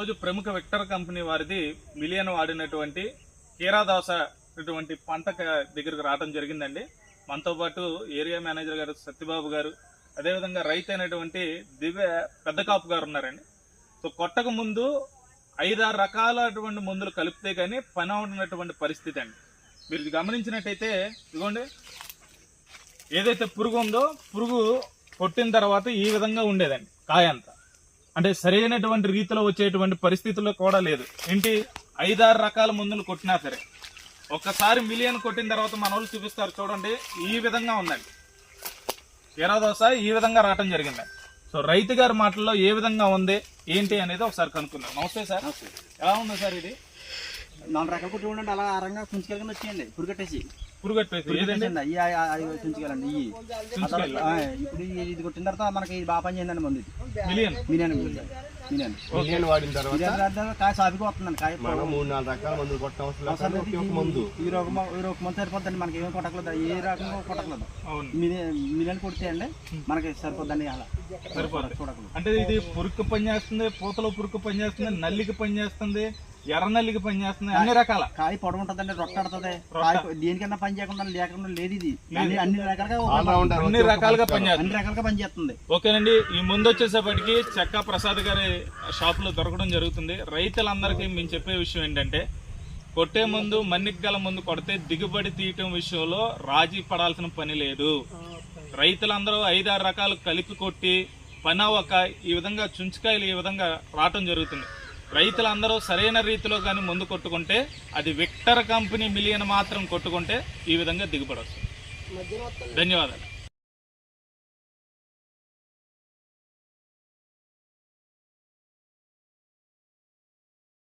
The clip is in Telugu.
రోజు ప్రముఖ విక్టర్ కంపెనీ వారిది మిలియన్ వాడినటువంటి కీరాదోస ఇటువంటి పంట దగ్గరకు రావడం జరిగిందండి. మనతో పాటు ఏరియా మేనేజర్ గారు సత్యబాబు గారు, అదేవిధంగా రైతు అయినటువంటి దివ్య పెద్ద కాపు గారు ఉన్నారండి. సో కొట్టక ముందు 5-6 రకాలటువంటి మందులు కలిపితే కానీ పని అవుతున్నటువంటి పరిస్థితి అండి. మీరు గమనించినట్టయితే ఇదిగోండి, ఏదైతే పురుగు ఉందో పురుగు కొట్టిన తర్వాత ఈ విధంగా ఉండేదండి కాయ అంతా. అంటే సరైనటువంటి రీతిలో వచ్చేటువంటి పరిస్థితుల్లో కూడా లేదు. ఏంటి 5-6 రకాల మందులు కొట్టినా సరే ఒక్కసారి మిలియన్ కొట్టిన తర్వాత మన వాళ్ళు చూపిస్తారు చూడండి, ఈ విధంగా ఉందండి కీరాదోస, ఈ విధంగా రావటం జరిగిందండి. సో రైతు గారి మాటల్లో ఏ విధంగా ఉంది ఏంటి అనేది ఒకసారి కనుక్కుందాం. నమస్తే సార్, ఎలా ఉంది సార్? ఇది 4 రకాల కొట్టి ఉండండి, అలా ఆరంగా కుంచుకెళ్ళి వచ్చేయండి, పురుగట్టేసి పురుగట్టేసి ఏదండి కుంచుకెళ్ళండి. ఇప్పుడు ఇది కొట్టిన తర్వాత మనకి ఇది బాగా పని చేయండి మంది మిలియన్ మిలియన్ వాడిన తర్వాత కాయ సాఫీగా వస్తుందండి. కాయ 3-4 రకాల మందులు కొట్టడం మందు ఈ రోగం మందు సరిపోద్దండి, మనకి ఏమేమి కొట్టకలేదు, ఏ రకంగా కొట్టకలేదు. మిలియన్ కొడితే అండి మనకి సరిపోద్దండి, అలా సరిపోతుంది. చూడకలేదు. అంటే ఇది పురుక్కు పని చేస్తుంది, పూతలో పురుక్కు పని చేస్తుంది, నల్లికి పని చేస్తుంది, ఎర్ర నల్లికి పని చేస్తుంది, అన్ని రకాల. కాయ పొడవు ఉంటుందండి, రొట్టాడుతుంది, దేనికన్నా పని చేయకుండా లేకుండా లేదు. ఇది అన్ని రకాలుగా పని చేస్తుంది. ఓకేనండి, ఈ ముందు వచ్చేసేపటికి చెక్క ప్రసాద్ గారి షాప్ లో దొరకడం జరుగుతుంది. రైతులందరికీ మేము చెప్పే విషయం ఏంటంటే, కొట్టే ముందు మన్నిక గల ముందు కొడితే దిగుబడి తీయటం విషయంలో రాజీ పడాల్సిన పని లేదు. రైతులందరూ 5-6 రకాలు కలిపి కొట్టి పని అవ్వక ఈ విధంగా చుంచుకాయలు ఈ విధంగా రావటం జరుగుతుంది. రైతులందరూ సరైన రీతిలో కానీ ముందు కొట్టుకుంటే, అది విక్టర్ కంపెనీ మిలియన్ మాత్రం కొట్టుకుంటే ఈ విధంగా దిగుబడి వస్తుంది. ధన్యవాదాలు.